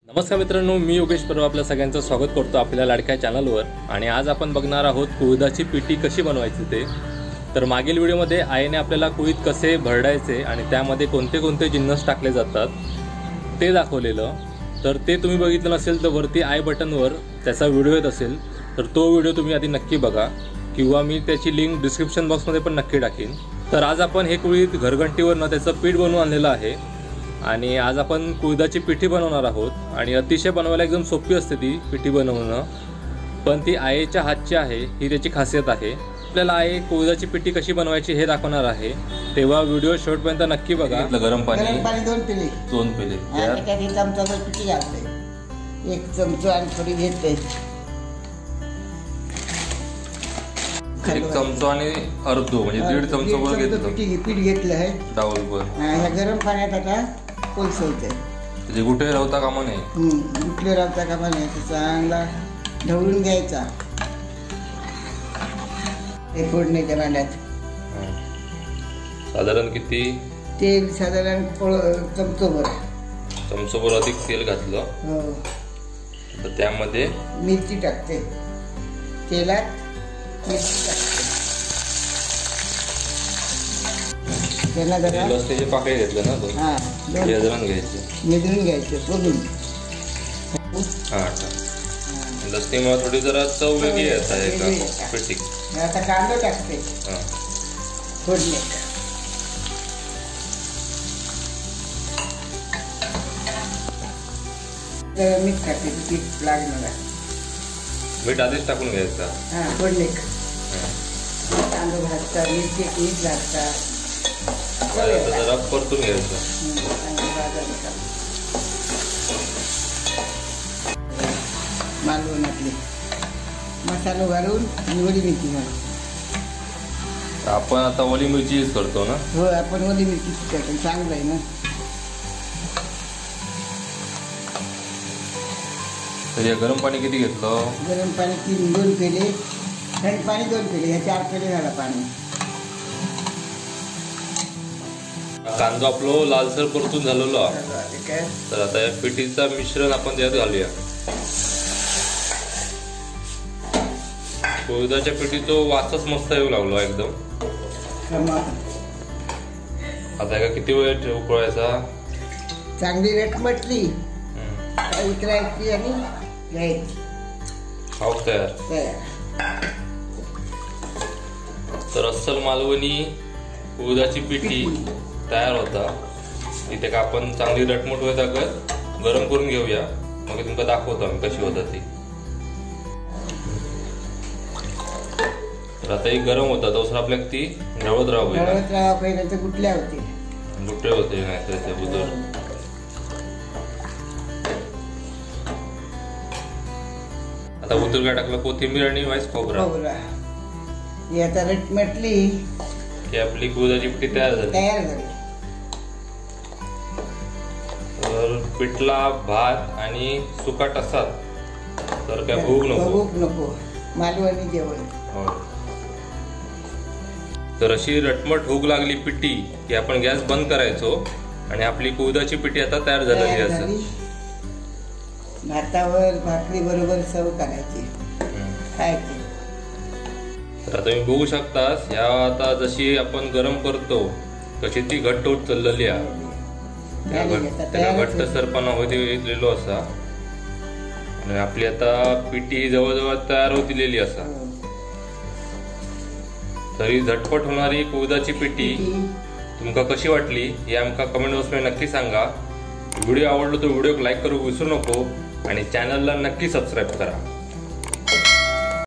नमस्कार मित्रांनो, मी योगेश परब आपल्या सगळ्यांचं स्वागत करतो आपल्या लाडक्या चॅनलवर। आणि आज आपण बघणार आहोत कुळीदाची पिठी कशी बनवायची ते। तर मागील व्हिडिओमध्ये आईने आपल्याला कुळीद कसे भरडायचे आणि त्यामध्ये कोणते कोणते जिन्नस टाकले जातात ते दाखवलेलं। तर ते तुम्ही बघितलं नसेल तर वरती आय बटनवर त्याचा व्हिडिओ येत असेल तर तो व्हिडिओ तुम्ही आधी नक्की बघा, किंवा मी त्याची लिंक डिस्क्रिप्शन बॉक्समध्ये पण नक्की टाकीन। तर आज आपण हे कुळीद घरघंटीवरनं त्याचं पीठ बनवून आणलेलं आहे आणि आज आपण कुळीदाची पिठी बनवणार आहोत। आणि अतिशय बनवायला एकदम सोपी असते ती पिठी बनवणं, पण ती आईच्या हातची आहे, ही त्याची खासियत आहे। आपल्याला आई कुळीदाची पिठी कशी बनवायची हे दाखवणार आहे, तेव्हा व्हिडिओ शेवटपर्यंत नक्की बघा। गरम पाणी 2 पेले 2 पेले त्यात एक चमचा पिठी घालते, 1 चमचा आणि थोडी घेते, 1 चमचा आणि अर्धो म्हणजे 1.5 चमचा वर घेतलं पीठ घेतलं आहे डावल वर। ह्या गरम पाण्यात आता कोलसवते, म्हणजे गुठे राहता कामा नाही, गुठले राहता कामा नाही, चांगला ढवळून घ्यायचा। हे फोडणीच्या भांड्यात साधारण किती तेल, साधारण चमचोभर अधिक तेल घातलं। हो, तर त्यामध्ये मिरची टाकते, तेलात मिरची टाकते, त्याला जरा लसणीचे पाकळे घेतले ना दोन, हा मिदळून घ्यायचे, मिदळून घ्यायचे सोडून। हा लसणीमुळे थोडी जरा चव वेगळी येते एका पिठी। आता कांदा टाकते फोडणी, मीठ टाकते, पीठ लागणार, मीठ आधीच टाकून घ्यायचा। हा फोडणी कांदा भाजता, मिरची मीठ घालता, जरा परतून घ्यायचं। मालवणातले मसाला घालून आणि ओली मिरची घालून। आपण आता ओली मिरची यूज करतो ना? हो, आपण ओली मिरची टाकतो, चांगलं आहे ना। तर हे गरम पाणी किती घेतलं? गरम पाणी 2 पेले, थंड पाणी 2 पेले, ह्या 4 पेले झाला पाणी। कांदा आपलं लालसर परतून झालेलो काय तर आता या पिठीचा मिश्रण आपण त्यात घालूया। कुळीदाच्या पिठीचा वासच मस्त येऊ लागलो एकदम। आता एका किती वेळ उकळायचा? चांगली रटमटली उतरायची आणि घ्यायची, खाऊ तयार। तर अस्सल मालवणी कुळीदाची पिठी तयार होता। इथे का आपण चांगली रटमट होत गरम करून घेऊया, मग तुमका दाखवतो आम्ही कशी होता ती। तर आता ही गरम होता तसं आपल्याला ती ढवळत राहावं, पहिल्या तर गुटल्या होती, गुट्टे होते नाही तर ते बुजर। आता उतर काय टाकलं? कोथिंबीर आणि वाईस खोबरा। ही आता रटमटली की आपली कुळीदाची पिठी तयार झाली। तर पिठला भात आणि सुका असात तर काय भूक नको, मालवणी जेवण। तर अशी रटमट भूक लागली पिठी की आपण गॅस बंद करायचो आणि आपली कुळीदाची पिठी आता तयार झालेली असते। भातावर भाकरी बरोबर सर्व करायची, खायची। तर आता तुम्ही बघू शकता, ह्या आता जशी आपण गरम करतो तशी ती घट्ट होत चाललेली आहे। त्याला घट्ट सरपणा होलेलो असा आणि आपली आता पिठी जवळजवळ तयार होतीलेली असा। तरी झटपट होणारी कुळीदाची पिठी तुमका कशी वाटली हे आमका कमेंट बॉक्समध्ये नक्की सांगा। व्हिडिओ आवडला तर व्हिडिओ लाईक करू विसरू नको आणि चॅनलला नक्की सबस्क्राईब करा।